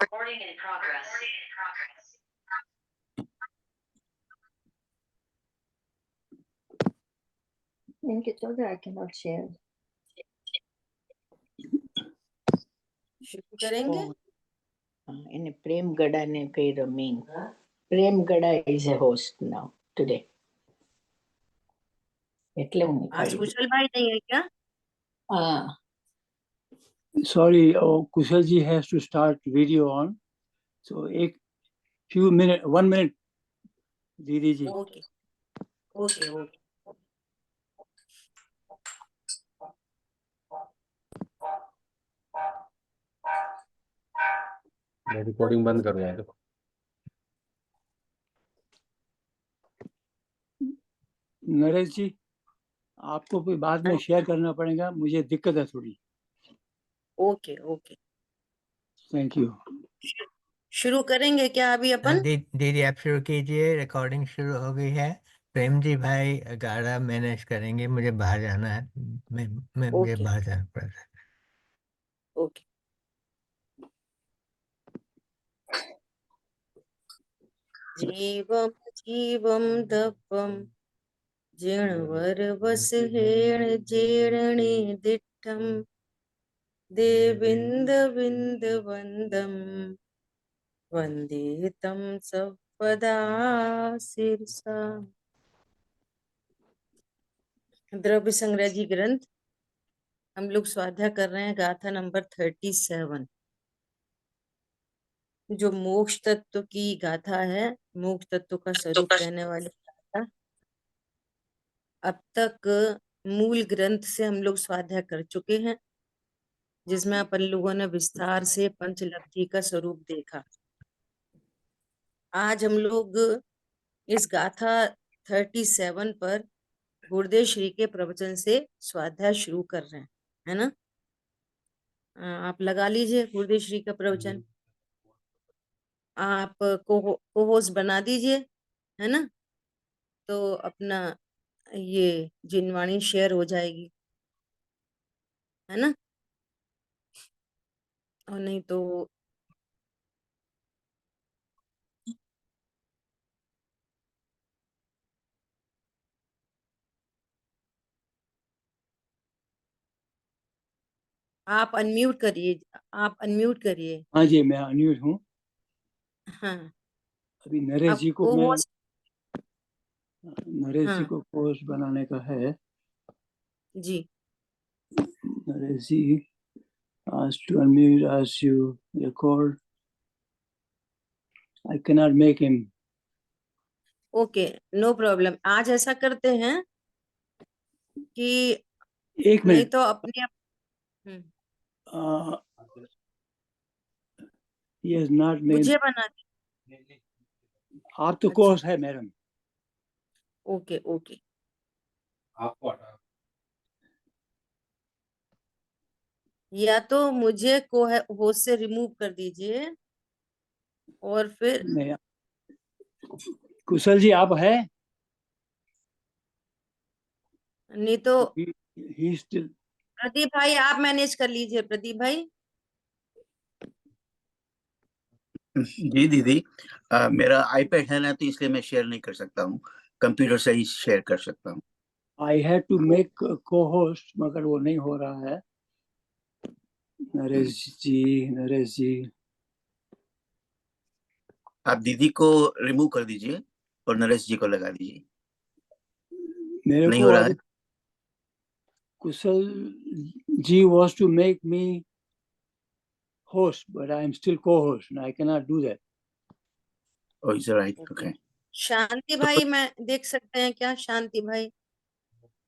Recording in progress. इनके चौदह I cannot share. शुरू करेंगे। In Prem Gada ne kai remain. Prem Gada is a host now today. એટલે હું आज નીકળી कुशल भाई नहीं है क्या? Sorry, Kushal ji has to start video on. So, एक few minute, 1 minute, Didi ji. Okay okay okay. मैं रिकॉर्डिंग बंद कर रहा हूँ। नरेश जी, आपको कोई बाद में शेयर करना पड़ेगा, मुझे दिक्कत है थोड़ी। Okay okay thank you. शुरू करेंगे क्या अभी अपन? दीदी आप शुरू कीजिए, रिकॉर्डिंग शुरू हो गई है। प्रेम जी भाई गाड़ा मैनेज करेंगे, मुझे बाहर जाना है। मुझे ओके। बाहर जाना पड़ रहा है। ओके। जीवम जीवम दपम जीर्णवरवसहेण जीर्णे दिट्ठं देविन्द विन्द वन्दं वन्दे तं सपदा शिरसा। द्रव्य संग्रह जी ग्रंथ हम लोग स्वाध्याय कर रहे हैं, गाथा नंबर 37 जो मोक्ष तत्व की गाथा है, मोक्ष तत्व का स्वरूप कहने वाली गाथा। अब तक मूल ग्रंथ से हम लोग स्वाध्याय कर चुके हैं, जिसमें अपन लोगों ने विस्तार से पंचलब्धि का स्वरूप देखा। आज हम लोग इस गाथा 37 पर गुरुदेव श्री के प्रवचन से स्वाध्याय शुरू कर रहे हैं, है ना? आप लगा लीजिए गुरुदेव श्री का प्रवचन, आप को होस्ट बना दीजिए, है ना? तो अपना ये जिनवाणी शेयर हो जाएगी, है ना? और नहीं तो आप अनम्यूट करिए, आप अनम्यूट करिए। हाँ जी, मैं अनम्यूट हूँ। हाँ अभी नरेश अब जी को को मैं होस्ट, नरेश जी हाँ को होस्ट बनाने का है। जी। नरेश जी ask to unmute as you record. I cannot make him. Okay no problem. आज ऐसा करते हैं कि एक नहीं मिनट, तो अपने he has not made. मुझे बना दी। आप तो अच्छा। कोर्स है मैडम। ओके ओके या तो मुझे को होस्ट से रिमूव कर दीजिए और फिर नहीं, कुशल जी आप है? नहीं तो he still. प्रदीप भाई आप मैनेज कर लीजिए। प्रदीप भाई जी दीदी, मेरा आईपैड है ना, तो इसलिए मैं शेयर नहीं कर सकता हूँ, कंप्यूटर से ही शेयर कर सकता हूँ। I had to make co-host, मगर वो नहीं हो रहा है। नरेश जी आप दीदी को रिमूव कर दीजिए और नरेश जी को लगा दीजिए। मेरे नहीं को हो रहा है। कुशल जी was to make me host, but I am still co-host and I cannot do that. Oh, is right. Okay. शांति भाई मैं देख सकते हैं क्या? शांति भाई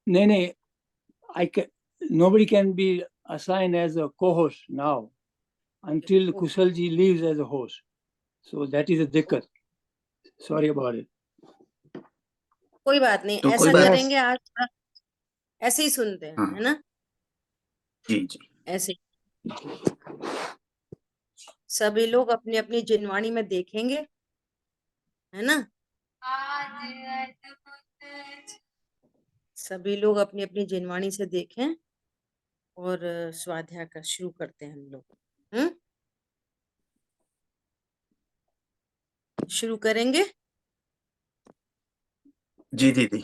नहीं, nobody can be assigned as a co-host now until Kushal ji leaves as a host. So that is a दिक्कत. Sorry about it. कोई बात नहीं, तो ऐसा कोई बात- करेंगे आज ऐसे ही सुनते हैं, हाँ। है ना? जी जी ऐसे सभी लोग अपनी अपनी जिनवाणी में देखेंगे, है ना? सभी लोग अपनी अपनी जिनवाणी से देखें और स्वाध्याय का शुरू करते हैं हम लोग। शुरू करेंगे? जी दीदी,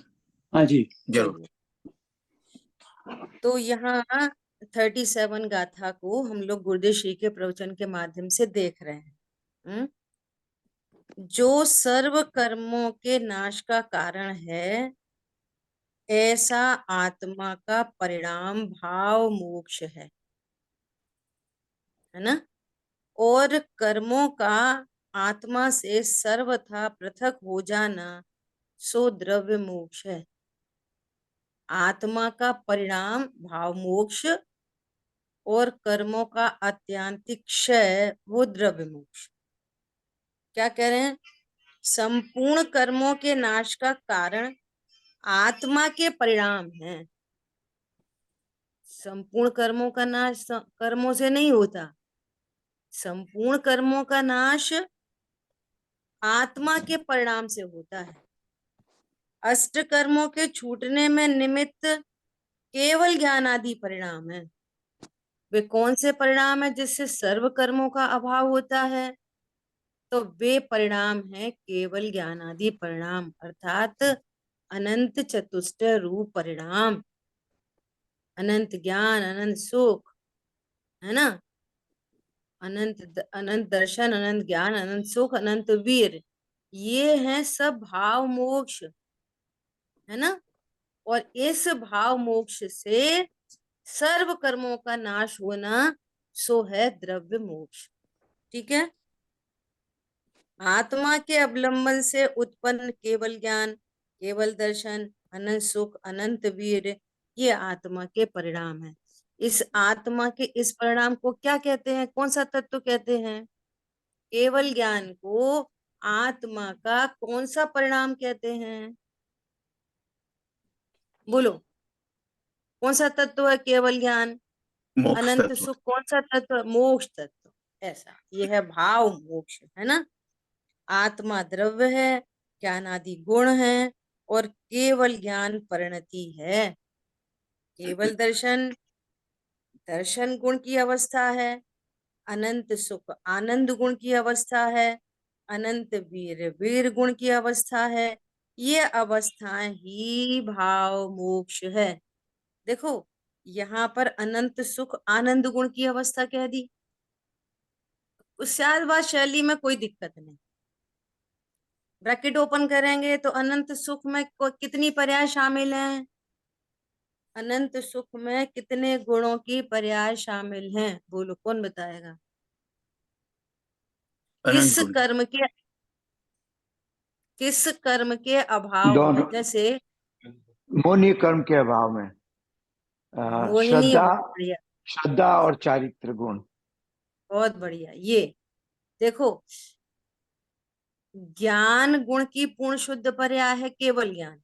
हाँ जी। जरूर। चलिए, तो यहाँ 37 गाथा को हम लोग गुरुदेव श्री के प्रवचन के माध्यम से देख रहे हैं। जो सर्व कर्मों के नाश का कारण है, ऐसा आत्मा का परिणाम भाव मोक्ष है ना? और कर्मों का आत्मा से सर्वथा पृथक हो जाना सो द्रव्य मोक्ष है। आत्मा का परिणाम भाव मोक्ष और कर्मों का आत्यांतिक क्षय वो द्रव्य मोक्ष। क्या कह रहे हैं? संपूर्ण कर्मों के नाश का कारण आत्मा के परिणाम है। संपूर्ण कर्मों का नाश कर्मों से नहीं होता। संपूर्ण कर्मों का नाश आत्मा के परिणाम से होता है। अष्ट कर्मों के छूटने में निमित्त केवल ज्ञान आदि परिणाम है। वे कौन से परिणाम है जिससे सर्व कर्मों का अभाव होता है? तो वे परिणाम है केवल ज्ञान आदि परिणाम, अर्थात अनंत चतुष्ट रूप परिणाम, अनंत ज्ञान, अनंत सुख, है ना? अनंत दर्शन, अनंत ज्ञान, अनंत सुख, अनंत वीर, ये हैं सब भाव मोक्ष, है ना? और इस भाव मोक्ष से सर्व कर्मों का नाश होना सो है द्रव्य मोक्ष। ठीक है? आत्मा के अवलंबन से उत्पन्न केवल ज्ञान, केवल दर्शन, अनंत सुख, अनंत वीर, ये आत्मा के परिणाम है। इस आत्मा के इस परिणाम को क्या कहते हैं? कौन सा तत्व कहते हैं? केवल ज्ञान को आत्मा का कौन सा परिणाम कहते हैं? बोलो, कौन सा तत्व है केवल ज्ञान? मोक्ष अनंत तत्व। सुख कौन सा तत्व? मोक्ष तत्व। ऐसा ये है भाव मोक्ष, है ना? आत्मा द्रव्य है, ज्ञान आदि गुण है, और केवल ज्ञान परिणति है। केवल दर्शन, दर्शन गुण की अवस्था है। अनंत सुख आनंद गुण की अवस्था है। अनंत वीर वीर गुण की अवस्था है। ये अवस्थाएं ही भाव मोक्ष है। देखो, यहाँ पर अनंत सुख आनंद गुण की अवस्था कह दी, उससे शैली में कोई दिक्कत नहीं। ब्रैकेट ओपन करेंगे तो अनंत सुख में कितनी पर्याय शामिल हैं? अनंत सुख में कितने गुणों की पर्याय शामिल हैं? बोलो, कौन बताएगा? अनंत गुण। किस कर्म के अभाव में? दोनों जैसे मोहनीय कर्म के अभाव में मोहिनी, श्रद्धा, बहुत बढ़िया, श्रद्धा और चारित्र गुण। बहुत बढ़िया। ये देखो, ज्ञान गुण की पूर्ण शुद्ध पर्याय है केवल ज्ञान।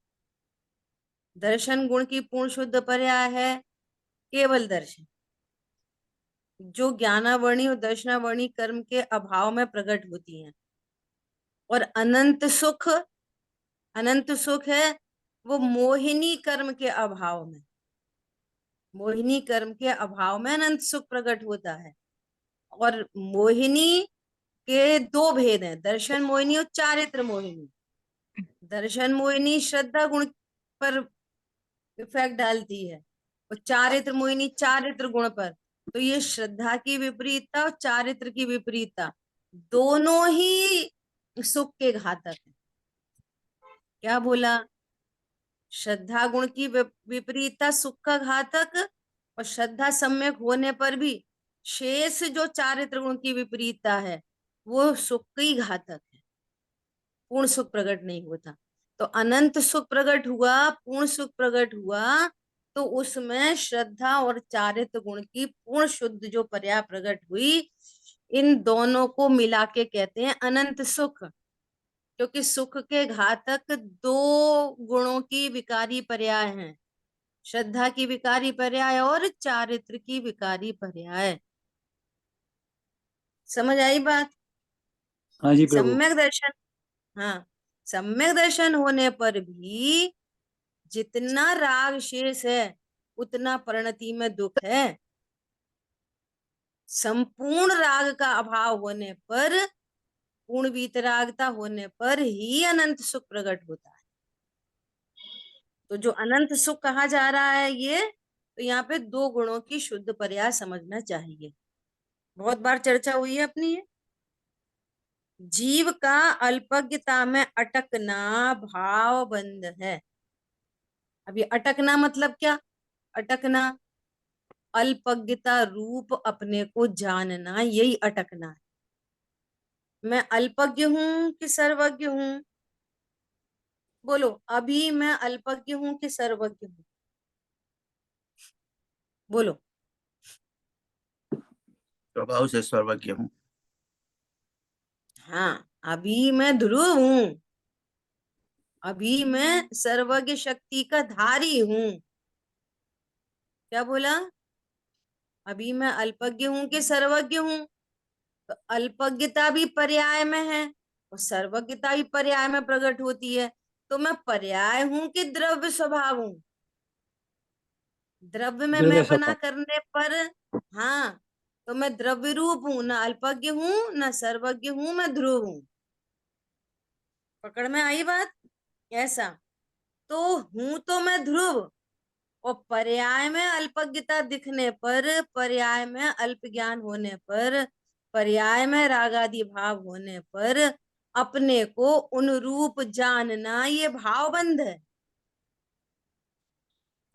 दर्शन गुण की पूर्ण शुद्ध पर्याय है केवल दर्शन, जो ज्ञानावर्णी और दर्शनावर्णी कर्म के अभाव में प्रकट होती हैं। और अनंत सुख है वो मोहिनी कर्म के अभाव में। मोहिनी कर्म के अभाव में अनंत सुख प्रकट होता है। और मोहिनी के दो भेद हैं, दर्शन मोहिनी और चारित्र मोहिनी। दर्शन मोहिनी श्रद्धा गुण पर इफेक्ट डालती है, और चारित्र मोहिनी चारित्र गुण पर। तो ये श्रद्धा की विपरीतता और चारित्र की विपरीतता दोनों ही सुख के घातक है। क्या बोला? श्रद्धा गुण की विपरीतता सुख का घातक, और श्रद्धा सम्यक होने पर भी शेष जो चारित्र गुण की विपरीतता है वो सुख की घातक है। पूर्ण सुख प्रकट नहीं होता। तो अनंत सुख प्रकट हुआ, पूर्ण सुख प्रकट हुआ, तो उसमें श्रद्धा और चारित्र गुण की पूर्ण शुद्ध जो पर्याय प्रकट हुई, इन दोनों को मिला के कहते हैं अनंत सुख। क्योंकि सुख के घातक दो गुणों की विकारी पर्याय हैं, श्रद्धा की विकारी पर्याय और चारित्र की विकारी पर्याय। समझ आई बात? हाँ जी प्रभु। सम्यक दर्शन, हाँ, सम्यक दर्शन होने पर भी जितना राग शेष है उतना परिणति में दुख है। संपूर्ण राग का अभाव होने पर पूर्ण वीतरागता होने पर ही अनंत सुख प्रकट होता है। तो जो अनंत सुख कहा जा रहा है ये, तो यहाँ पे दो गुणों की शुद्ध पर्याय समझना चाहिए। बहुत बार चर्चा हुई है अपनी ये। जीव का अल्पज्ञता में अटकना भाव बंध है। अब ये अटकना मतलब क्या? अटकना अल्पज्ञता रूप अपने को जानना, यही अटकना है। मैं अल्पज्ञ हूं कि सर्वज्ञ हूं? बोलो, अभी मैं अल्पज्ञ हूं कि सर्वज्ञ हूं? बोलो। स्वभाव से सर्वज्ञ हूँ। हाँ, अभी मैं ध्रुव हूं, अभी मैं सर्वज्ञ शक्ति का धारी हूं। क्या बोला? अभी मैं अल्पज्ञ हूं कि सर्वज्ञ हूं? तो अल्पज्ञता भी पर्याय में है और सर्वज्ञता भी पर्याय में प्रकट होती है। तो मैं पर्याय हूं कि द्रव्य स्वभाव हूं? द्रव्य में द्रव्य मैं बना स्वभाव। करने पर, हाँ, तो मैं द्रव्य रूप हूं, ना अल्पज्ञ हूं ना सर्वज्ञ हूं, मैं ध्रुव हूं। पकड़ में आई बात? ऐसा तो हूं तो मैं ध्रुव, और पर्याय में अल्पज्ञता दिखने पर, पर्याय में अल्प ज्ञान होने पर, पर्याय में रागादि भाव होने पर अपने को उन रूप जानना, ये भावबंध है।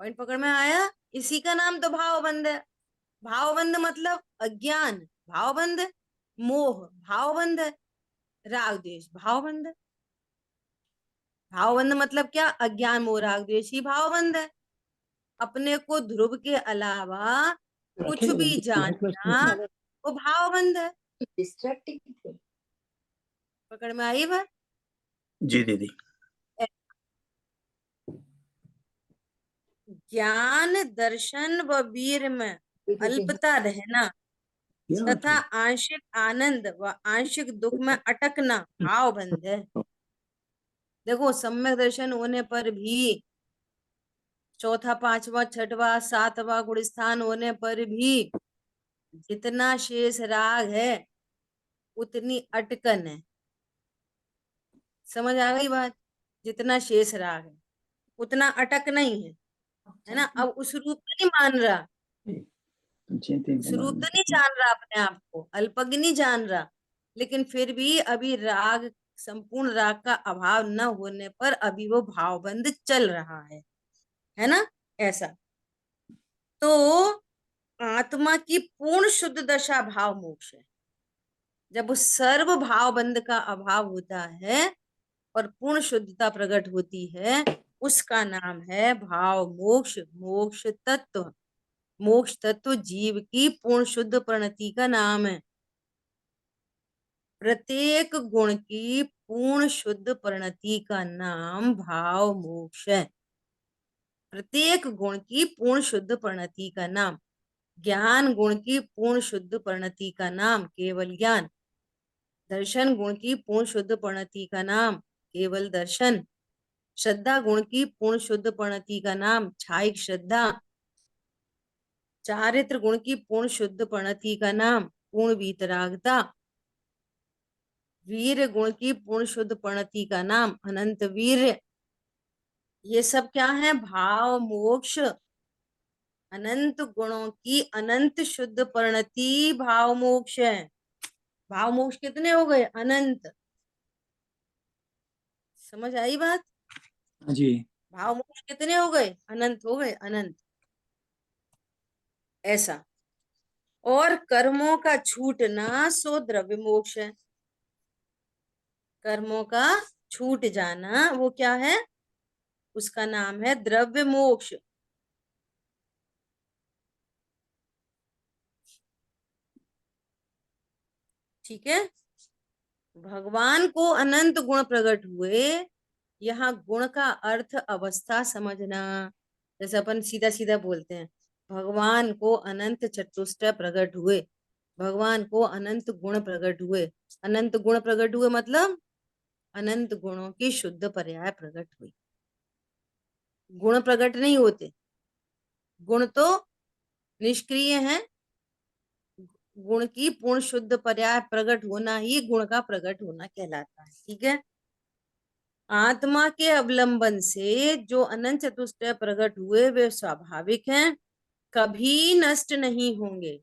पॉइंट पकड़ में आया? इसी का नाम तो भावबंध है। भावबंध मतलब अज्ञान भावबंध है, मोह भावबंध है, राग द्वेष भावबंध है। भावबंध मतलब क्या? अज्ञान मोह राग द्वेष ही भावबंध है। अपने को ध्रुव के अलावा कुछ भी जानना वो भावबंध है। डिस्ट्रैक्टिंग थे। पकड़ में आई बात? जी दीदी। ज्ञान दर्शन व वीर में अल्पता रहना तथा आंशिक आनंद व आंशिक दुख में अटकना भावबंध है। देखो, सम्यक दर्शन होने पर भी, चौथा पांचवा छठवा सातवा गुण स्थान होने पर भी जितना शेष राग है उतनी अटकन है। समझ आ गई बात? जितना शेष राग है उतना अटक नहीं है ना? अब उस रूप में नहीं मान रहा, उस रूप तो नहीं जान रहा अपने आप को, अल्पज्ञ नहीं जान रहा, लेकिन फिर भी अभी राग, संपूर्ण राग का अभाव न होने पर अभी वो भावबंध चल रहा है ना? ऐसा तो आत्मा की पूर्ण शुद्ध दशा भाव मोक्ष है। जब उस सर्व भावबंध का अभाव होता है और पूर्ण शुद्धता प्रकट होती है, उसका नाम है भाव मोक्ष। मोक्ष तत्व, मोक्ष तत्व जीव की पूर्ण शुद्ध प्रणति का नाम है। प्रत्येक गुण की पूर्ण शुद्ध प्रणति का नाम भाव मोक्ष है। प्रत्येक गुण की पूर्ण शुद्ध प्रणति का नाम। ज्ञान गुण की पूर्ण शुद्ध प्रणति का नाम केवल ज्ञान। दर्शन गुण की पूर्ण शुद्ध प्रणति का नाम केवल दर्शन। श्रद्धा गुण की पूर्ण शुद्ध प्रणति का नाम छायिक श्रद्धा। चारित्र गुण की पूर्ण शुद्ध प्रणति का नाम पूर्ण वीतरागता। वीर गुण की पूर्ण शुद्ध प्रणति का नाम अनंत वीर्य। ये सब क्या है? भाव मोक्ष। अनंत गुणों की अनंत शुद्ध प्रणति भाव मोक्ष है। भाव मोक्ष कितने हो गए? अनंत। समझ आई बात? जी। भाव मोक्ष कितने हो गए? अनंत हो गए, अनंत। ऐसा। और कर्मों का छूटना सो द्रव्य मोक्ष है। कर्मों का छूट जाना वो क्या है? उसका नाम है द्रव्य मोक्ष। ठीक है? भगवान को अनंत गुण प्रकट हुए। यहाँ गुण का अर्थ अवस्था समझना। जैसे अपन सीधा सीधा बोलते हैं, भगवान को अनंत चतुष्टय प्रकट हुए, भगवान को अनंत गुण प्रकट हुए। अनंत गुण प्रकट हुए मतलब अनंत गुणों की शुद्ध पर्याय प्रकट हुई। गुण प्रकट नहीं होते, गुण तो निष्क्रिय हैं, गुण की पूर्ण शुद्ध पर्याय प्रकट होना ही गुण का प्रकट होना कहलाता है। ठीक है। आत्मा के अवलंबन से जो अनंत चतुष्टय प्रकट हुए वे स्वाभाविक हैं, कभी नष्ट नहीं होंगे,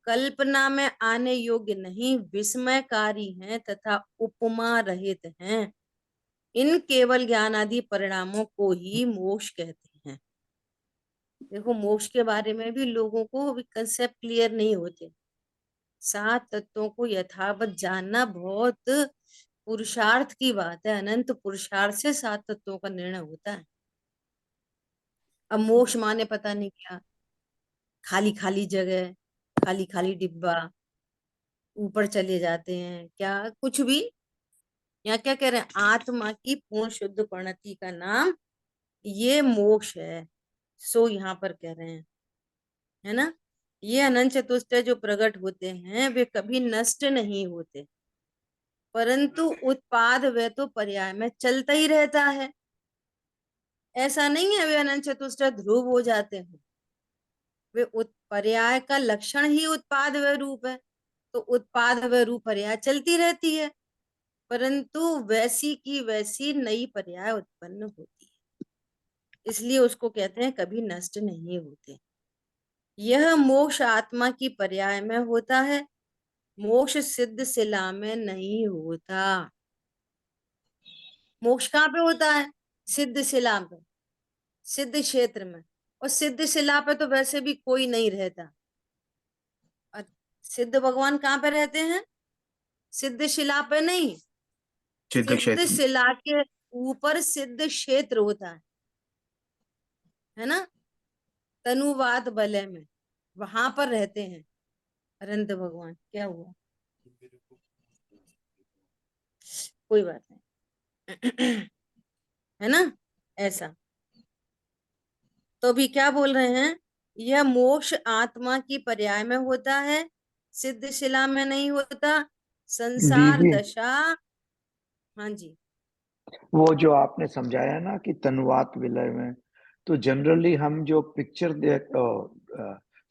कल्पना में आने योग्य नहीं, विस्मयकारी हैं तथा उपमा रहित हैं। इन केवल ज्ञान आदि परिणामों को ही मोक्ष कहते हैं। देखो, मोक्ष के बारे में भी लोगों को कंसेप्ट क्लियर नहीं होते। 7 तत्वों को यथावत जानना बहुत पुरुषार्थ की बात है। अनंत पुरुषार्थ से 7 तत्वों का निर्णय होता है। अब मोक्ष माने पता नहीं क्या, खाली खाली जगह, खाली खाली डिब्बा, ऊपर चले जाते हैं, क्या कुछ भी। यहाँ क्या कह रहे हैं, आत्मा की पूर्ण शुद्ध परिणति का नाम ये मोक्ष है। सो यहाँ पर कह रहे हैं, है ना, ये अनंत चतुष्टय जो प्रकट होते हैं वे कभी नष्ट नहीं होते, परंतु उत्पाद वे तो पर्याय में चलता ही रहता है। ऐसा नहीं है वे अनंत चतुष्टय ध्रुव हो जाते हैं। वे पर्याय का लक्षण ही उत्पाद व रूप है, तो उत्पाद व रूप पर्याय चलती रहती है, परंतु वैसी की वैसी नई पर्याय उत्पन्न होती है, इसलिए उसको कहते हैं कभी नष्ट नहीं होते। यह मोक्ष आत्मा की पर्याय में होता है, मोक्ष सिद्ध शिला में नहीं होता। मोक्ष कहाँ पे होता है, सिद्ध शिला पे, सिद्ध क्षेत्र में। और सिद्ध शिला पे तो वैसे भी कोई नहीं रहता। और सिद्ध भगवान कहाँ पे रहते हैं, सिद्ध शिला पे नहीं, सिद्ध सिद्ध क्षेत्र में। शिला के ऊपर सिद्ध क्षेत्र होता है ना, तनुवाद वलय में, वहां पर रहते हैं अनंत भगवान। क्या हुआ, कोई बात नहीं है ना, ऐसा। तो भी क्या बोल रहे हैं, यह मोक्ष आत्मा की पर्याय में होता है, सिद्ध शिला में नहीं होता। संसार दीदी, दशा, हाँ जी, वो जो आपने समझाया ना कि तनुवात विलय में, तो जनरली हम जो पिक्चर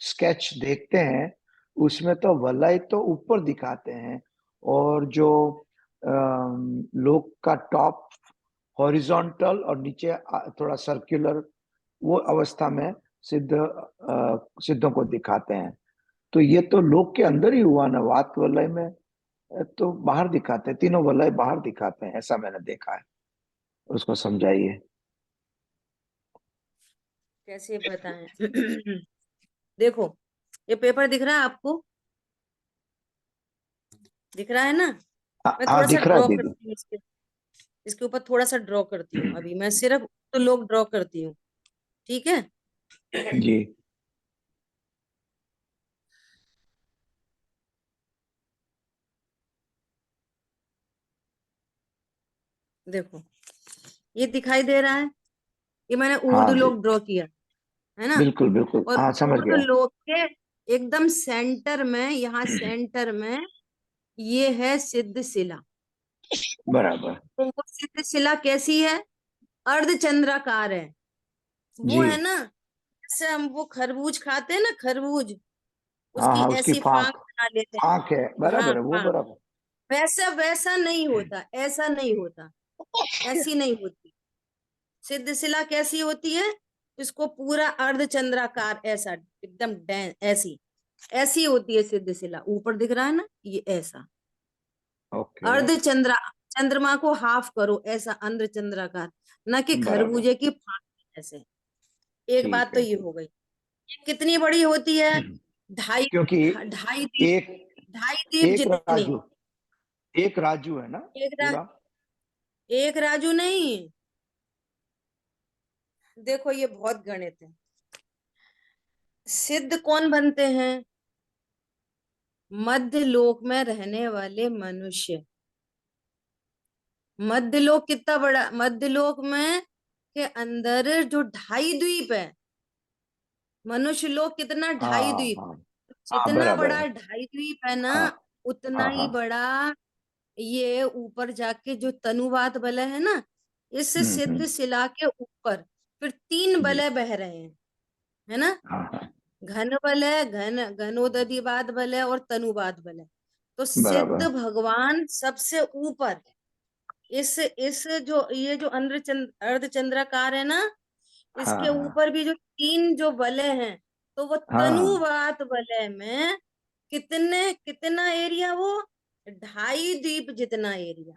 स्केच देखते हैं उसमें तो वलय तो ऊपर दिखाते हैं, और जो लोग का टॉप हॉरिजॉन्टल और नीचे थोड़ा सर्कुलर, वो अवस्था में सिद्धों को दिखाते हैं। तो ये तो लोक के अंदर ही हुआ ना, वात वलय में तो बाहर दिखाते हैं, तीनों वलय बाहर दिखाते हैं, ऐसा मैंने देखा है। उसको समझाइए। कैसे बताएं देखो, ये पेपर दिख रहा है आपको, दिख रहा है ना, मैं हाँ, थोड़ा सा दिख रहा है ड्रॉ दीदी। करती हूँ इसके ऊपर थोड़ा सा ड्रॉ करती हूँ। अभी मैं सिर्फ तो लोग ड्रॉ करती हूँ, ठीक है। जी। देखो, ये दिखाई दे रहा है, ये मैंने हाँ उर्दू जी, लोग ड्रॉ किया है ना। बिल्कुल बिल्कुल, और हाँ समझ उर्दू गया। लोग के एकदम सेंटर में, यहाँ सेंटर में ये है सिद्ध शिला। बराबर। तो वो सिद्ध शिला कैसी है, अर्धचंद्राकार है। वो जी। है ना, जैसे हम वो खरबूज खाते हैं ना, खरबूज, हाँ उसकी हाँ, उसकी ऐसी फांक फांक, बना लेते फांक है, हैं। हाँ बराबर है वो, हाँ, बराबर। वैसा वैसा नहीं होता, ऐसा नहीं होता, ऐसी नहीं होती। सिद्ध शिला कैसी होती है, इसको पूरा अर्धचंद्राकार ऐसा एकदम ऐसी ऐसी होती है सिद्ध शिला। ऊपर दिख रहा है ना, ये ऐसा ओके। अर्धचंद्रा, चंद्रमा को हाफ करो ऐसा अर्धचंद्राकार, न कि बराबर। खरबूजे की फांक ऐसे। एक बात ठीक तो है, ये ठीक। हो गई। ये कितनी बड़ी होती है, ढाई, क्योंकि ढाई दीप, एक ढाई दीप एक जितनी। राजू, एक राजू है ना एक पूरा। एक राजू नहीं, देखो ये बहुत गणित है। सिद्ध कौन बनते हैं, मध्य लोक में रहने वाले मनुष्य। मध्य लोक कितना बड़ा, मध्य लोक में के अंदर जो ढाई द्वीप है, मनुष्य लोक कितना, ढाई हाँ द्वीप। हाँ हाँ, जितना बराबर बड़ा है। ढाई द्वीप है ना, हाँ उतना हाँ ही हाँ। बड़ा ये ऊपर जाके जो तनुवात बलय है ना, इस सिद्ध हम्म। शिला के ऊपर फिर 3 जी। बलय बह रहे हैं, है ना। हाँ हाँ घन बल है, घनोदधिवाद बल है और तनुवाद बल है। तो सिद्ध बराबर। भगवान सबसे ऊपर है। इस जो ये जो अर्धचंद्राकार है ना, इसके हाँ ऊपर भी जो 3 जो वलय हैं, तो वो हाँ तनुवात वलय में कितना एरिया, वो 2.5 द्वीप जितना एरिया।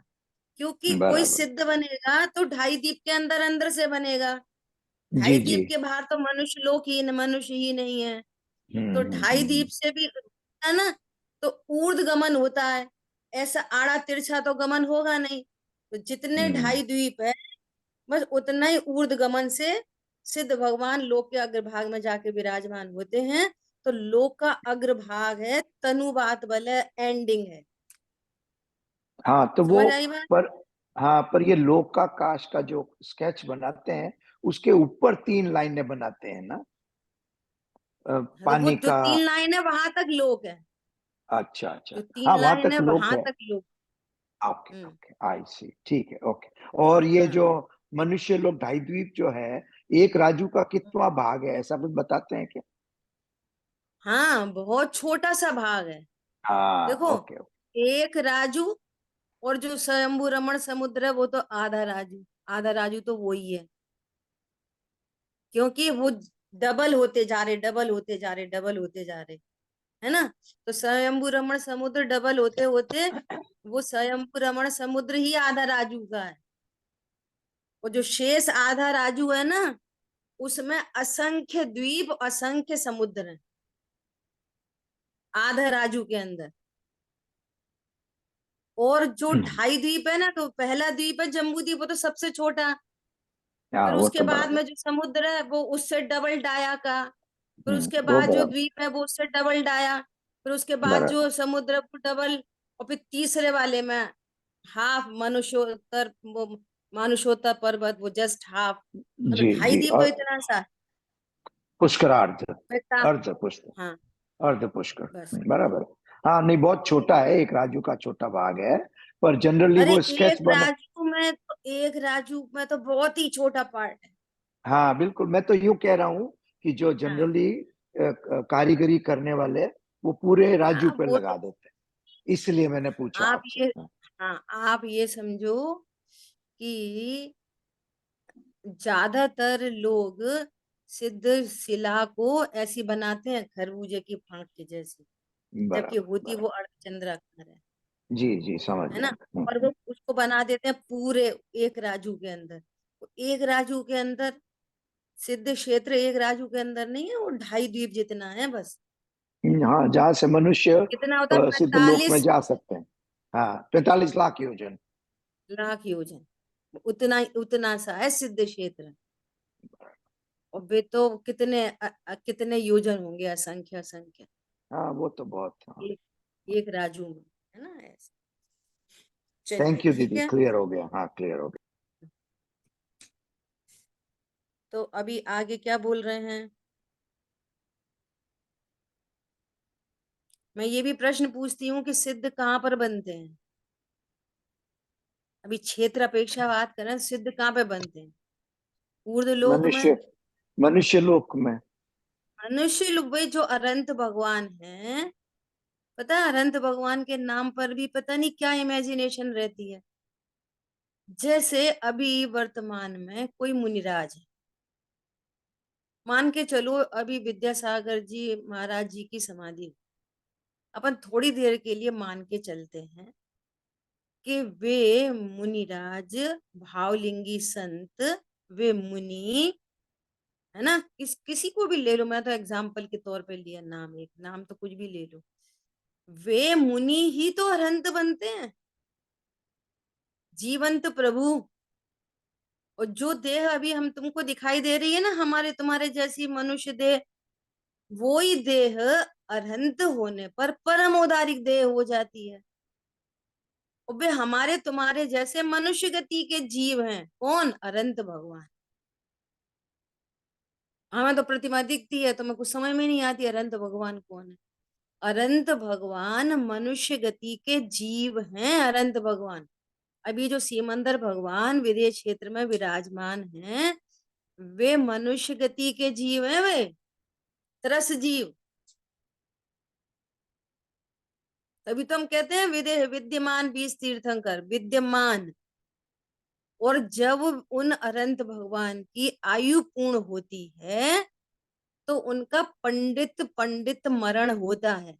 क्योंकि कोई बराबर। सिद्ध बनेगा तो 2.5 द्वीप के अंदर अंदर से बनेगा। जी 2.5 जी। द्वीप के बाहर तो मनुष्य ही नहीं है। तो 2.5 द्वीप हम्म। से भी है ना, तो ऊर्ध गमन होता है। ऐसा आड़ा तिरछा तो गमन होगा नहीं। तो जितने हम्म। 2.5 द्वीप है, बस उतना ही ऊर्ध गमन से सिद्ध भगवान लोक के अग्रभाग में जाके विराजमान होते हैं। तो लोक का अग्रभाग है, तनुवात बल है, एंडिंग है। हाँ तो वो समझ आई बात? पर, हाँ पर ये लोक का काश का जो स्केच बनाते हैं उसके ऊपर 3 लाइनें बनाते हैं ना, हाँ, तो वो पानी जो का। 3 लाइन है वहां तक लोक है। अच्छा अच्छा। जो हाँ 3 वहां लाइन तक है लोक वहां है। तक लोक। Okay hmm. ओके आई सी, ठीक है ओके। और ये हाँ जो मनुष्य लोग 2.5 द्वीप जो है, एक राजू का कितना भाग है, ऐसा कुछ बताते हैं क्या? हाँ, बहुत छोटा सा भाग है। हाँ देखो, ओके ओके। एक राजू, और जो स्वयंभू रमण समुद्र है वो तो आधा राजू। आधा राजू तो वही है, क्योंकि वो डबल होते जा रहे, डबल होते जा रहे, डबल होते जा रहे, है ना। तो स्वयंभू रमण समुद्र डबल होते होते वो स्वयंभू रमण समुद्र ही आधा राजू का है। और जो शेष आधा राजू है ना, उसमें असंख्य द्वीप, असंख्य समुद्र है आधा राजू के अंदर। और जो 2.5 द्वीप है ना, तो पहला द्वीप है जम्बू द्वीप, वो तो सबसे छोटा। हाँ फिर वो उसके तो बाद बराबर। में जो समुद्र है वो उससे डबल डाया का। फिर उसके वो बाद जो बराबर। द्वीप है वो उससे डबल डाया। फिर उसके बाद बराबर। जो समुद्र है वो डबल। और फिर तीसरे वाले में हाफ मनुष्योत्तर, वो मानुषोत्तर पर्वत, वो जस्ट हाफ। मतलब जी 2.5 जी। द्वीप तो और इतना सा। पुष्करार्ध, बेटा, अर्ध पुष्कर, हाँ अर्ध पुष्कर। बस। बराबर। हाँ नहीं बहुत छोटा है, एक राजू का छोटा भाग है, पर जनरली अरे वो स्केच बना। एक राजू में तो बहुत ही छोटा पार्ट है। हाँ बिल्कुल, मैं तो यूं कह रहा हूँ कि जो हाँ जनरली कारीगरी करने वाले वो पूरे राजू हाँ, पे वो लगा तो देते हैं, इसलिए मैंने पूछा आप आपसे। ये, हाँ। हाँ आप ये समझो कि ज्यादातर लोग सिद्ध शिला को ऐसी बनाते हैं खरबूजे की फांक के जैसी, जबकि बराबर होती वो बराबर। अर्धचंद्राकार जी जी समझ है गया ना। मैं। और वो उसको बना देते हैं पूरे एक राजू के अंदर। तो एक राजू के अंदर सिद्ध क्षेत्र एक राजू के अंदर नहीं है, वो 2.5 द्वीप जितना है बस। हाँ जहाँ से मनुष्य कितना होता है, सिद्ध लोक में 45 जा सकते हैं। हाँ 45 लाख योजन। लाख योजन, उतना उतना सा है सिद्ध क्षेत्र। और वे तो कितने योजन होंगे, असंख्य असंख्य। हाँ वो तो बहुत। हाँ एक एक राजू में, है ना ऐसे। चलिए थैंक यू ठीक दीदी, है। क्लियर हो गया, हाँ क्लियर हो गया। तो अभी आगे क्या बोल रहे हैं? मैं ये भी प्रश्न पूछती हूँ कि सिद्ध कहाँ पर बनते हैं? अभी क्षेत्र अपेक्षा बात करें, सिद्ध कहाँ पे बनते हैं? ऊर्ध्व लोक में। मनुष्य, मनुष्य लोक में। मनुष्य लोग, भाई जो अनंत भगवान है, पता है अनंत भगवान के नाम पर भी पता नहीं क्या इमेजिनेशन रहती है। जैसे अभी वर्तमान में कोई मुनिराज है, मान के चलो अभी विद्यासागर जी महाराज जी की समाधि हुई। अपन थोड़ी देर के लिए मान के चलते हैं कि वे मुनिराज, भावलिंगी संत, वे मुनि, है ना, किसी को भी ले लो, मैं तो एग्जाम्पल के तौर पे लिया नाम, एक नाम तो कुछ भी ले लो। वे मुनि ही तो अरहंत बनते हैं, जीवंत प्रभु। और जो देह अभी हम तुमको दिखाई दे रही है ना, हमारे तुम्हारे जैसी मनुष्य देह, वो ही देह अरहंत होने पर परम औदारिक देह हो जाती है। और वे हमारे तुम्हारे जैसे मनुष्य गति के जीव हैं। कौन? अनंत भगवान। हमें तो प्रतिमा दिखती है तो मैं कुछ समझ में नहीं आती अनंत भगवान कौन है। अनंत भगवान मनुष्य गति के जीव हैं। अनंत भगवान, अभी जो सीमंदर भगवान विदेह क्षेत्र में विराजमान हैं, वे मनुष्य गति के जीव हैं वे। त्रस जीव। तभी तो हम कहते हैं विद्यमान बीज तीर्थंकर, विद्यमान। और जब उन अनंत भगवान की आयु पूर्ण होती है तो उनका पंडित मरण होता है।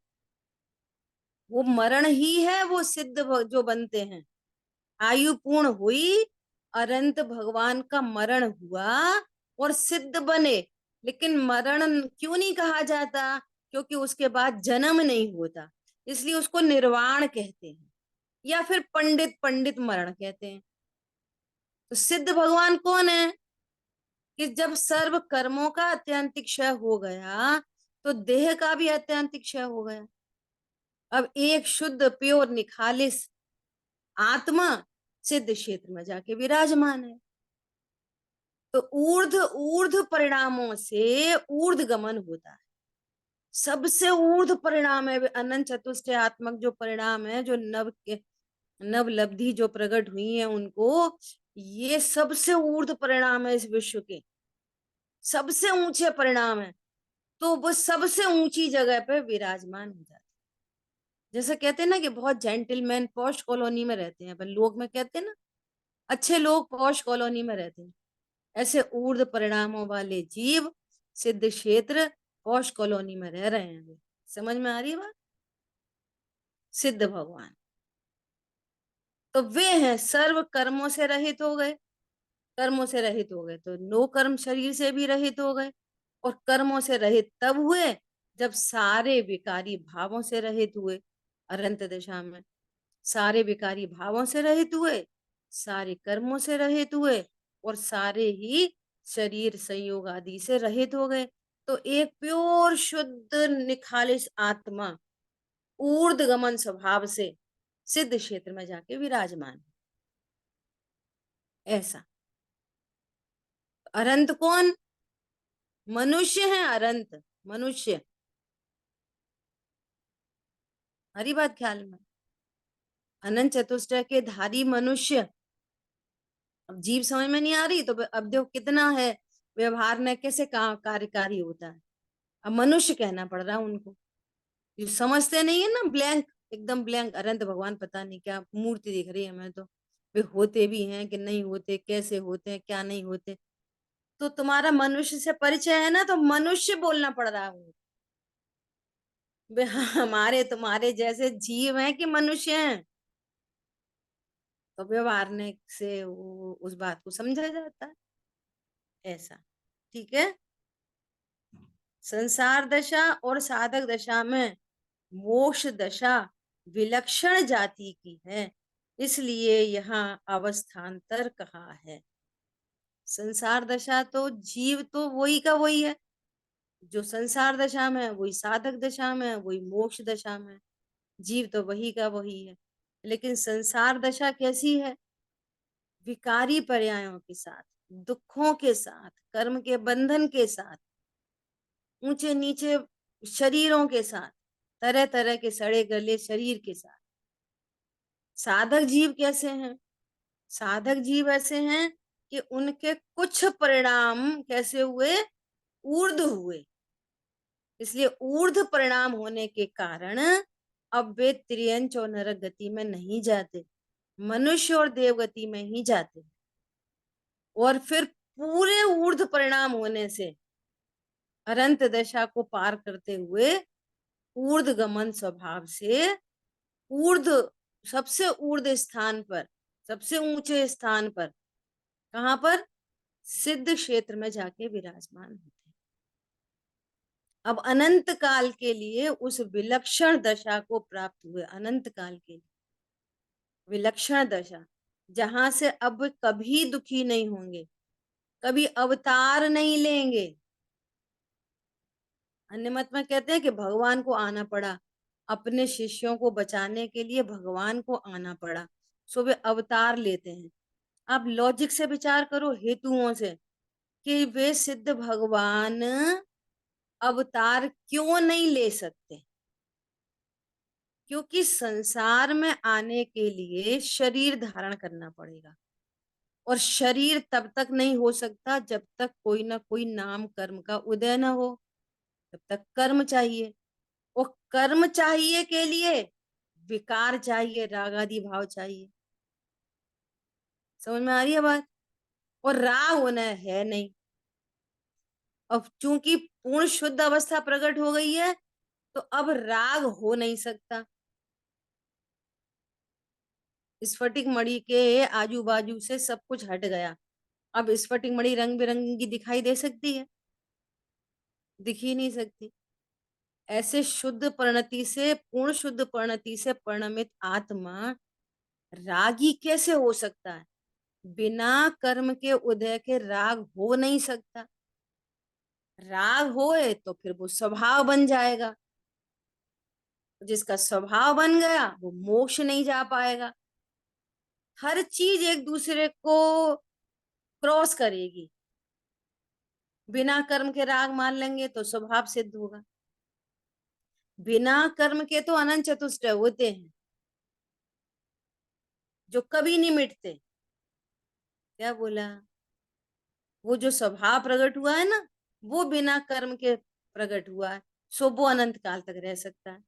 वो मरण ही है, वो सिद्ध जो बनते हैं। आयु पूर्ण हुई, अनंत भगवान का मरण हुआ और सिद्ध बने। लेकिन मरण क्यों नहीं कहा जाता? क्योंकि उसके बाद जन्म नहीं होता, इसलिए उसको निर्वाण कहते हैं, या फिर पंडित मरण कहते हैं। तो सिद्ध भगवान कौन है? कि जब सर्व कर्मों का अत्यंतिक क्षय हो गया तो देह का भी अत्यंतिक क्षय हो गया। अब एक शुद्ध प्योर निखालिस आत्मा सिद्ध क्षेत्र में जाके विराजमान है। तो ऊर्ध परिणामों से ऊर्ध गमन होता है। सबसे ऊर्ध परिणाम है अनंत चतुष्टयात्मक जो परिणाम है, जो नव लब्धि जो प्रकट हुई है उनको, ये सबसे ऊर्ध परिणाम है। इस विश्व के सबसे ऊंचे परिणाम है, तो वो सबसे ऊंची जगह पे विराजमान हो जाते। जैसे कहते हैं ना कि बहुत जेंटलमैन पॉश कॉलोनी में रहते हैं, अपन लोग में कहते हैं ना, अच्छे लोग पॉश कॉलोनी में रहते हैं। ऐसे ऊर्ध्व परिणामों वाले जीव सिद्ध क्षेत्र पॉश कॉलोनी में रह रहे हैं। समझ में आ रही बात? सिद्ध भगवान तो वे हैं सर्व कर्मों से रहित हो गए। कर्मों से रहित हो गए तो नो कर्म शरीर से भी रहित हो गए। और कर्मों से रहित तब हुए जब सारे विकारी भावों से रहित हुए। अनंत दशा में सारे विकारी भावों से रहित हुए, सारे कर्मों से रहित हुए, और सारे ही शरीर संयोग आदि से रहित हो गए। तो एक प्योर शुद्ध निखालिस आत्मा ऊर्ध्वगमन स्वभाव से सिद्ध क्षेत्र में जाके विराजमान है। ऐसा अनंत कौन? मनुष्य है। अनंत मनुष्य, हरी बात ख्याल में। अनंत चतुष्टय के धारी मनुष्य। अब जीव समझ में नहीं आ रही तो अब देखो कितना है व्यवहार में कैसे कार्यकारी होता है। अब मनुष्य कहना पड़ रहा है उनको, जो समझते नहीं है ना, ब्लैंक, एकदम ब्लैंक। अनंत भगवान पता नहीं क्या मूर्ति दिख रही है हमें तो, वे होते भी हैं कि नहीं होते, कैसे होते हैं, क्या नहीं होते। तो तुम्हारा मनुष्य से परिचय है ना, तो मनुष्य बोलना पड़ रहा है। वे हमारे तुम्हारे जैसे जीव हैं कि मनुष्य हैं? तो व्यवहारने से उस बात को समझा जाता है। ऐसा ठीक है। संसार दशा और साधक दशा में मोक्ष दशा विलक्षण जाति की है, इसलिए यहाँ अवस्थान्तर कहा है। संसार दशा तो जीव तो वही का वही है, जो संसार दशा में है वही साधक दशा में है, वही मोक्ष दशा में है। जीव तो वही का वही है। लेकिन संसार दशा कैसी है? विकारी पर्यायों के साथ, दुखों के साथ, कर्म के बंधन के साथ, ऊंचे नीचे शरीरों के साथ, तरह तरह के सड़े गले शरीर के साथ। साधक जीव कैसे हैं? साधक जीव ऐसे हैं कि उनके कुछ परिणाम कैसे हुए? ऊर्ध हुए। इसलिए ऊर्ध परिणाम होने के कारण अब वे त्रियंच और नरक गति में नहीं जाते, मनुष्य और देवगति में ही जाते। और फिर पूरे ऊर्ध परिणाम होने से अनंत दशा को पार करते हुए ऊर्ध गमन स्वभाव से ऊर्ध, सबसे ऊर्ध स्थान पर, सबसे ऊंचे स्थान पर, कहां पर? सिद्ध क्षेत्र में जाके विराजमान होते हैं। अब अनंत काल के लिए उस विलक्षण दशा को प्राप्त हुए। अनंत काल के लिए विलक्षण दशा, जहां से अब कभी दुखी नहीं होंगे, कभी अवतार नहीं लेंगे। अन्य मत में कहते हैं कि भगवान को आना पड़ा, अपने शिष्यों को बचाने के लिए भगवान को आना पड़ा, सो वे अवतार लेते हैं। आप लॉजिक से विचार करो, हेतुओं से, कि वे सिद्ध भगवान अवतार क्यों नहीं ले सकते? क्योंकि संसार में आने के लिए शरीर धारण करना पड़ेगा, और शरीर तब तक नहीं हो सकता जब तक कोई ना कोई नाम कर्म का उदय न हो। तब तक कर्म चाहिए, और कर्म चाहिए के लिए विकार चाहिए, राग आदि भाव चाहिए। समझ में आ रही है बात? और राग होना है नहीं। अब चूंकि पूर्ण शुद्ध अवस्था प्रकट हो गई है, तो अब राग हो नहीं सकता। स्फटिक मणि के आजू बाजू से सब कुछ हट गया, अब स्फटिक मणि रंग बिरंगी दिखाई दे सकती है? दिख ही नहीं सकती। ऐसे शुद्ध परिणति से, पूर्ण शुद्ध परिणति से परिणमित आत्मा रागी कैसे हो सकता है? बिना कर्म के उदय के राग हो नहीं सकता। राग होए तो फिर वो स्वभाव बन जाएगा, जिसका स्वभाव बन गया वो मोक्ष नहीं जा पाएगा। हर चीज एक दूसरे को क्रॉस करेगी। बिना कर्म के राग मान लेंगे तो स्वभाव सिद्ध होगा। बिना कर्म के तो अनंत चतुष्टय होते हैं जो कभी नहीं मिटते। क्या बोला? वो जो स्वभाव प्रकट हुआ है ना, वो बिना कर्म के प्रकट हुआ है, सो वो अनंत काल तक रह सकता है।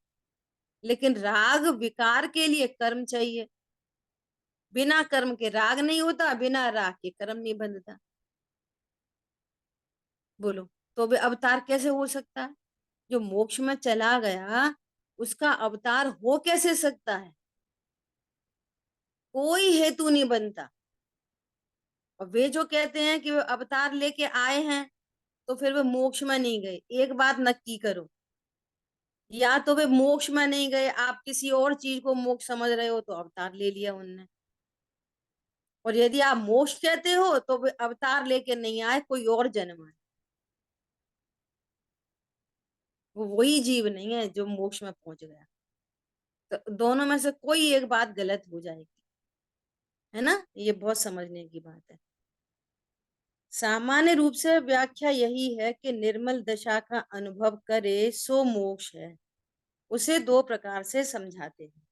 लेकिन राग विकार के लिए कर्म चाहिए। बिना कर्म के राग नहीं होता, बिना राग के कर्म नहीं बंधता। बोलो, तो वे अवतार कैसे हो सकता है? जो मोक्ष में चला गया उसका अवतार हो कैसे सकता है? कोई हेतु नहीं बनता। और वे जो कहते हैं कि वे अवतार लेके आए हैं, तो फिर वे मोक्ष में नहीं गए। एक बात नक्की करो, या तो वे मोक्ष में नहीं गए, आप किसी और चीज को मोक्ष समझ रहे हो, तो अवतार ले लिया उनने। और यदि आप मोक्ष कहते हो तो वे अवतार लेके नहीं आए, कोई और जन्म है। वो वही जीव नहीं है जो मोक्ष में पहुंच गया। तो दोनों में से कोई एक बात गलत हो जाएगी, है ना? ये बहुत समझने की बात है। सामान्य रूप से व्याख्या यही है कि निर्मल दशा का अनुभव करे सो मोक्ष है। उसे दो प्रकार से समझाते हैं।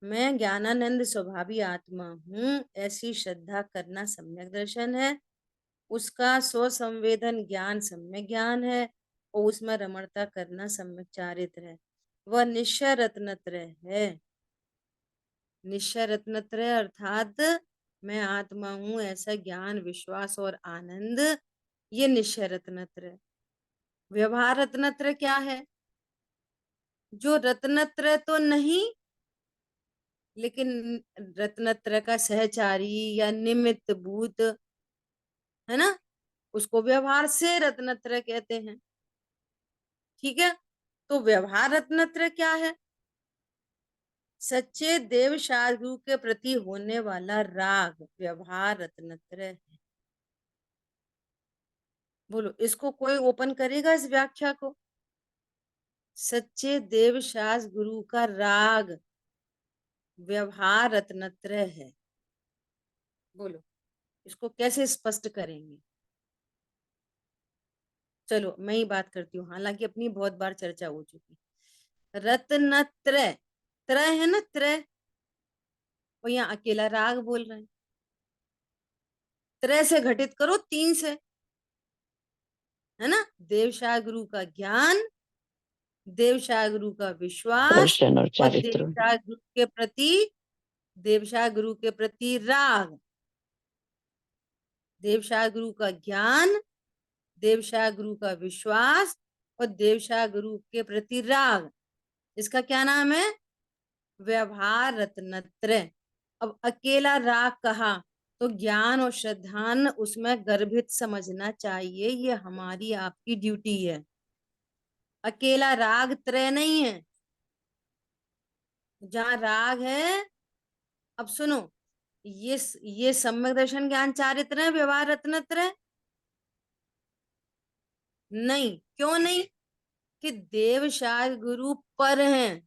मैं ज्ञानानंद स्वभावी आत्मा हूँ, ऐसी श्रद्धा करना सम्यक दर्शन है। उसका स्वसंवेदन ज्ञान सम्यक ज्ञान है, और उसमें रमणता करना सम्यक चारित्र है। वह निश्चय रत्नत्रय है। निश्चय रत्नत्रय अर्थात मैं आत्मा हूँ ऐसा ज्ञान, विश्वास और आनंद, ये निश्चय रत्नत्रय। व्यवहार रत्नत्रय क्या है? जो रत्नत्रय तो नहीं, लेकिन रत्नत्रय का सहचारी या निमित्त भूत, है ना, उसको व्यवहार से रत्नत्रय कहते हैं। ठीक है, तो व्यवहार रत्नत्रय क्या है? सच्चे देव साधु के प्रति होने वाला राग व्यवहार रत्नत्रय है। बोलो, इसको कोई ओपन करेगा इस व्याख्या को? सच्चे देव सास गुरु का राग व्यवहार रत्नत्रय है। बोलो, इसको कैसे स्पष्ट करेंगे? चलो मैं ही बात करती हूँ, हालांकि अपनी बहुत बार चर्चा हो चुकी। रत्नत्रय, त्रय है ना, त्रय, और यहाँ अकेला राग बोल रहे हैं। त्रय से घटित करो तीन से, है ना? देवशाह गुरु का ज्ञान, देवशाह गुरु का विश्वास, दर्शन और और चारित्र। देवशाह गुरु के प्रति राग। देवशाह गुरु का ज्ञान, देवशाह गुरु का विश्वास, और देवशाह गुरु के प्रति राग, इसका क्या नाम है? व्यवहार रत्नत्रय। अब अकेला राग कहा तो ज्ञान और श्रद्धान उसमें गर्भित समझना चाहिए, ये हमारी आपकी ड्यूटी है। अकेला राग त्रय नहीं है। जहां राग है, अब सुनो, ये सम्यक दर्शन ज्ञान चारित्र है, व्यवहार रत्नत्रय नहीं। क्यों नहीं? कि देवशाह गुरु पर हैं,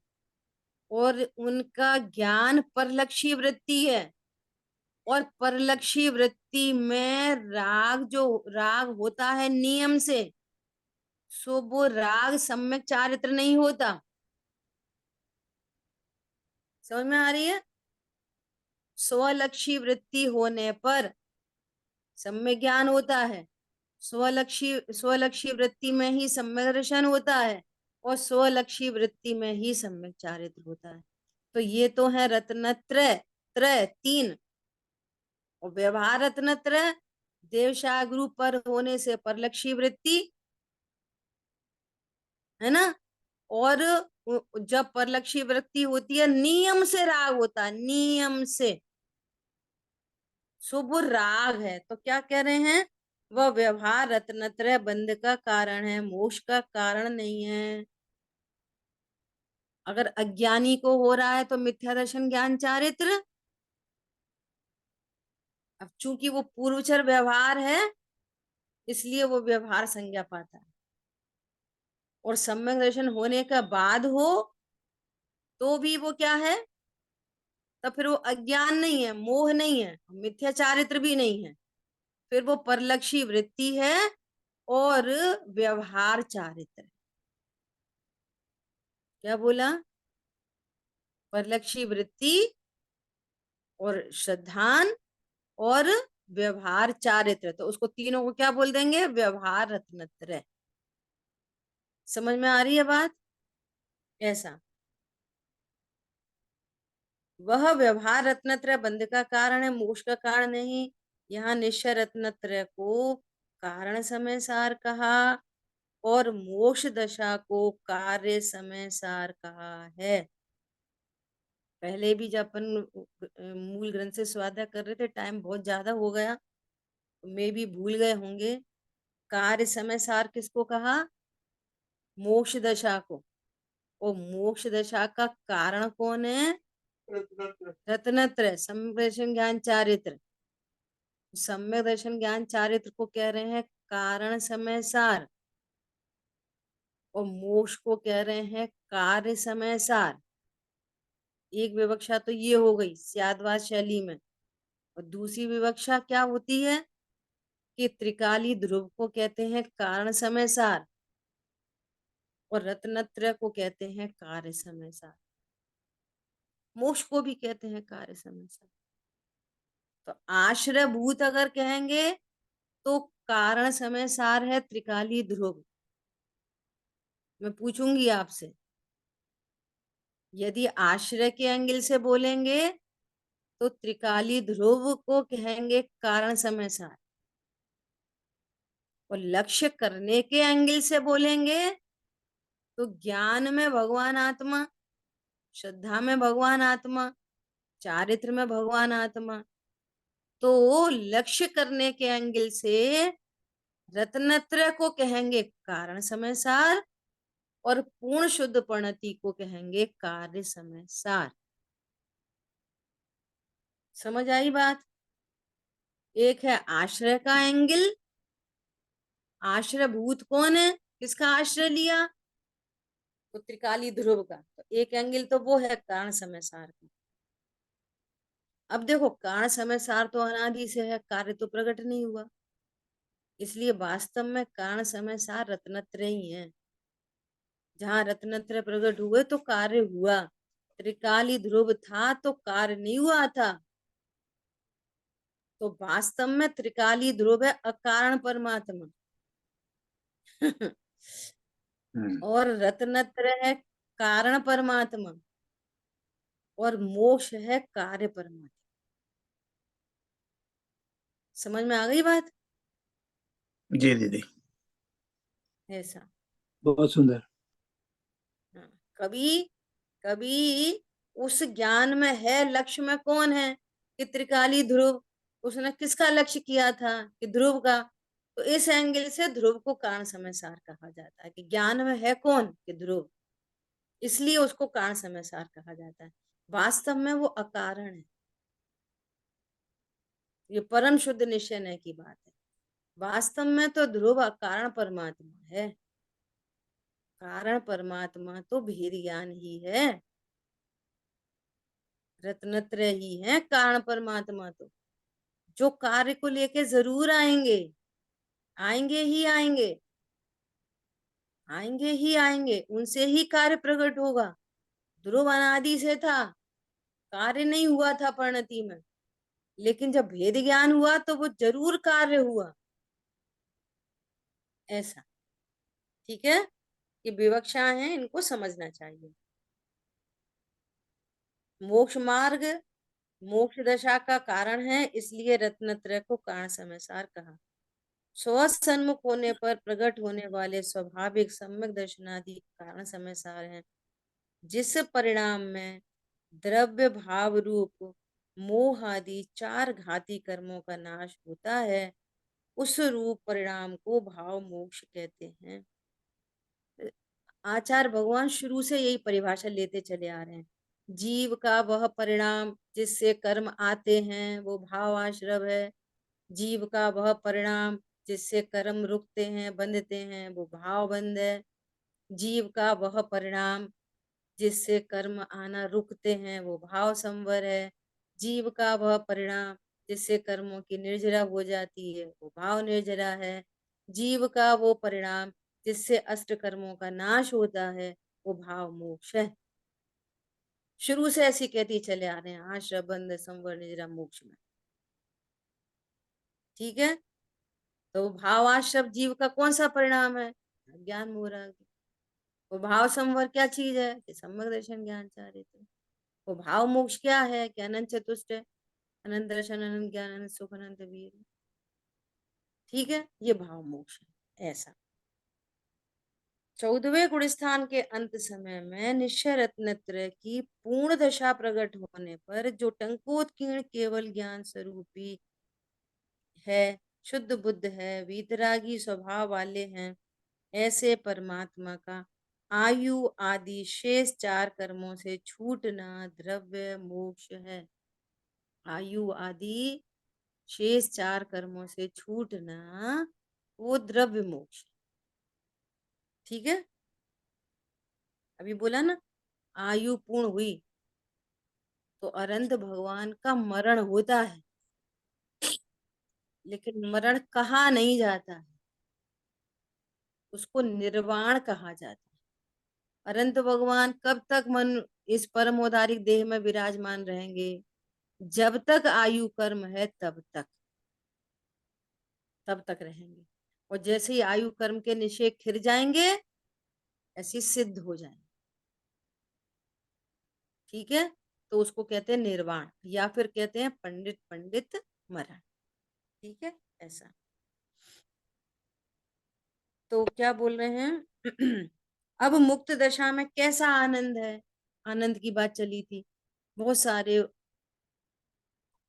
और उनका ज्ञान परलक्षी वृत्ति है, और परलक्षी वृत्ति में राग, जो राग होता है नियम से, सो वो राग सम्यक चारित्र नहीं होता। समझ में आ रही है? स्वलक्षी वृत्ति होने पर सम्यक ज्ञान होता है, स्वलक्षी वृत्ति में ही सम्यक दर्शन होता है और स्वलक्षी वृत्ति में ही सम्यक चारित्र होता है। तो ये तो है रत्नत्रय, त्रय तीन। और व्यवहार रत्नत्रय, देवशागुरु पर होने से परलक्षी वृत्ति, है ना। और जब परलक्षी वृत्ति होती है नियम से राग होता है, नियम से। शुभ राग है तो क्या कह रहे हैं, वह व्यवहार रत्नत्रय बंध का कारण है, मोक्ष का कारण नहीं है। अगर अज्ञानी को हो रहा है तो मिथ्या दर्शन ज्ञान चारित्र, अब चूंकि वो पूर्वचर व्यवहार है इसलिए वो व्यवहार संज्ञा पाता है। और सम्यक दर्शन होने का बाद हो तो भी वो क्या है, तो फिर वो अज्ञान नहीं है, मोह नहीं है, मिथ्या चारित्र भी नहीं है, फिर वो परलक्षी वृत्ति है और व्यवहार चारित्र। क्या बोला, परलक्षी वृत्ति और श्रद्धान और व्यवहार चारित्र, तो उसको तीनों को क्या बोल देंगे, व्यवहार रत्नत्रय। समझ में आ रही है बात। ऐसा वह व्यवहार रत्नत्रय बंध का कारण है, मोक्ष का कारण नहीं। यहाँ निश्चय रत्नत्रय को कारण समय सार कहा और मोक्ष दशा को कार्य समय सार कहा है। पहले भी जब अपन मूल ग्रंथ से स्वाध्याय कर रहे थे, टाइम बहुत ज्यादा हो गया, मैं भी भूल गए होंगे। कार्य समय सार किसको कहा, मोक्ष दशा को। और मोक्ष दशा का कारण कौन है, रत्नत्रय सम्यक दर्शन ज्ञान चारित्र। सम्यक दर्शन ज्ञान चारित्र को कह रहे हैं कारण समय सार और मोक्ष को कह रहे हैं कार्य समय सार। एक विवक्षा तो ये हो गई स्याद्वाद शैली में, और दूसरी विवक्षा क्या होती है कि त्रिकाली ध्रुव को कहते हैं कारण समय सार और रत्नत्रय को कहते हैं कार्य समय सार, मोक्ष को भी कहते हैं कार्य समय सार। तो आश्रय भूत अगर कहेंगे तो कारण समय सार है त्रिकाली ध्रुव। मैं पूछूंगी आपसे, यदि आश्रय के एंगल से बोलेंगे तो त्रिकाली ध्रुव को कहेंगे कारण समय सार, और लक्ष्य करने के एंगल से बोलेंगे तो ज्ञान में भगवान आत्मा, श्रद्धा में भगवान आत्मा, चारित्र में भगवान आत्मा। तो लक्ष्य करने के एंगल से रत्नत्रय को कहेंगे कारण समय सार और पूर्ण शुद्ध प्रणति को कहेंगे कार्य समय सार। समझ आई बात। एक है आश्रय का एंगल, आश्रय भूत कौन है, किसका आश्रय लिया, तो त्रिकाली ध्रुव का। तो एक एंगल तो वो है कारण समय सार का। अब देखो कारण समय सार तो अनादि से है, कार्य तो प्रकट नहीं हुआ, इसलिए वास्तव में कारण समय सार रत्नत्रय ही है। जहां रत्नत्रय प्रकट हुए तो कार्य हुआ, त्रिकाली ध्रुव था तो कार्य नहीं हुआ था। तो वास्तव में त्रिकाली ध्रुव है अकारण परमात्मा और रत्नत्रय है कारण परमात्मा और मोक्ष है कार्य परमात्मा। समझ में आ गई बात। जी दीदी। ऐसा बहुत सुंदर। हाँ, कभी कभी उस ज्ञान में है, लक्ष्य में कौन है कि त्रिकाली ध्रुव, उसने किसका लक्ष्य किया था कि ध्रुव का। तो इस एंगल से ध्रुव को कारण समय सार कहा जाता है कि ज्ञान में है कौन कि ध्रुव, इसलिए उसको कारण समय सार कहा जाता है। वास्तव में वो अकारण है। ये परम शुद्ध निश्चय की बात है। वास्तव में तो ध्रुव अकारण परमात्मा है, कारण परमात्मा तो भेद ज्ञान ही है, रत्नत्रय ही है कारण परमात्मा। तो जो कार्य को लेके जरूर आएंगे, आएंगे ही आएंगे, आएंगे ही आएंगे, उनसे ही कार्य प्रकट होगा। ध्रुव अनादि से था, कार्य नहीं हुआ था परिणति में, लेकिन जब भेद ज्ञान हुआ तो वो जरूर कार्य हुआ। ऐसा। ठीक है, ये विवक्षा है, इनको समझना चाहिए। मोक्ष मार्ग मोक्ष दशा का कारण है, इसलिए रत्नत्रय को कारण समयसार कहा। स्वसन्मुख होने पर प्रकट होने वाले स्वाभाविक सम्यक दर्शनादि कारण समयसार हैं, जिस परिणाम में द्रव्य भाव रूप मोह आदि 4 घाती कर्मों का नाश होता है, उस रूप परिणाम को भाव मोक्ष कहते हैं। आचार्य भगवान शुरू से यही परिभाषा लेते चले आ रहे हैं। जीव का वह परिणाम जिससे कर्म आते हैं वो भाव आश्रव है, जीव का वह परिणाम जिससे कर्म रुकते हैं बंधते हैं वो भाव बंध है, जीव का वह परिणाम जिससे कर्म आना रुकते हैं वो भाव संवर है, जीव का वह परिणाम जिससे कर्मों की निर्जरा हो जाती है वो भाव निर्जरा है, जीव का वो परिणाम जिससे अष्ट कर्मों का नाश होता है वो भाव मोक्ष है। शुरू से ऐसी कहती चले आ रहे हैं, आश्रय बंध संवर निर्जरा मोक्ष में। ठीक है, तो भाव आश्रय जीव का कौन सा परिणाम है? ज्ञान मोह। वो भाव संवर क्या चीज है कि सम्यक दर्शन ज्ञान चारित। वो भाव मोक्ष क्या है कि अनंत चतुष्ट, अनंत दर्शन, अनंत ज्ञान, अनंत सुख, अनंत वीर। ठीक है, ये भाव मोक्ष है। ऐसा 14वें गुण स्थान के अंत समय में निश्चय रत्नत्रय की पूर्ण दशा प्रकट होने पर जो टंकोत्कीर्ण केवल ज्ञान स्वरूपी है, शुद्ध बुद्ध है, वीतरागी स्वभाव वाले हैं, ऐसे परमात्मा का आयु आदि शेष 4 कर्मों से छूटना द्रव्य मोक्ष है। आयु आदि शेष 4 कर्मों से छूटना वो द्रव्य मोक्ष। ठीक है, अभी बोला ना आयु पूर्ण हुई तो अनंत भगवान का मरण होता है, लेकिन मरण कहा नहीं जाता है, उसको निर्वाण कहा जाता है। अनंत भगवान कब तक मन इस परमोदारिक देह में विराजमान रहेंगे? जब तक आयु कर्म है तब तक रहेंगे, और जैसे ही आयु कर्म के निषेध खिर जाएंगे ऐसे सिद्ध हो जाएंगे। ठीक है, तो उसको कहते हैं निर्वाण, या फिर कहते हैं पंडित मरण। ठीक है, ऐसा। तो क्या बोल रहे हैं अब मुक्त दशा में कैसा आनंद है? आनंद की बात चली थी, बहुत सारे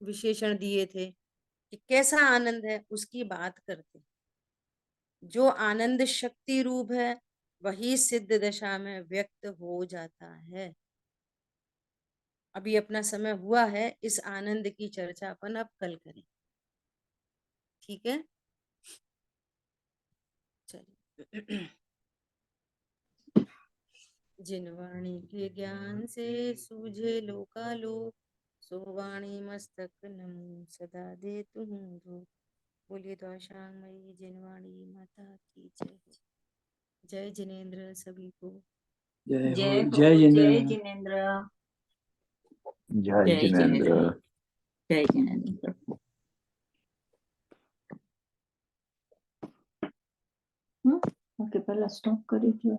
विशेषण दिए थे कि कैसा आनंद है, उसकी बात करते। जो आनंद शक्ति रूप है वही सिद्ध दशा में व्यक्त हो जाता है। अभी अपना समय हुआ है, इस आनंद की चर्चा अपन अब कल करें। ठीक है, चलिए। जिन वाणी के ज्ञान से सूझे लोकालोक, सो वाणी मस्तक नमो सदा दे तुम दो। बोलिए द्वाशांगमयी जिनवाणी माता की जय। जय जिनेन्द्र सभी को। जय जय हो, हो, जय जय जिनेन्द्र। जिनेन्द्र। जय जिनेन्द्र। जय जिनेन्द्र। ओके, पहला स्टॉप करी थी।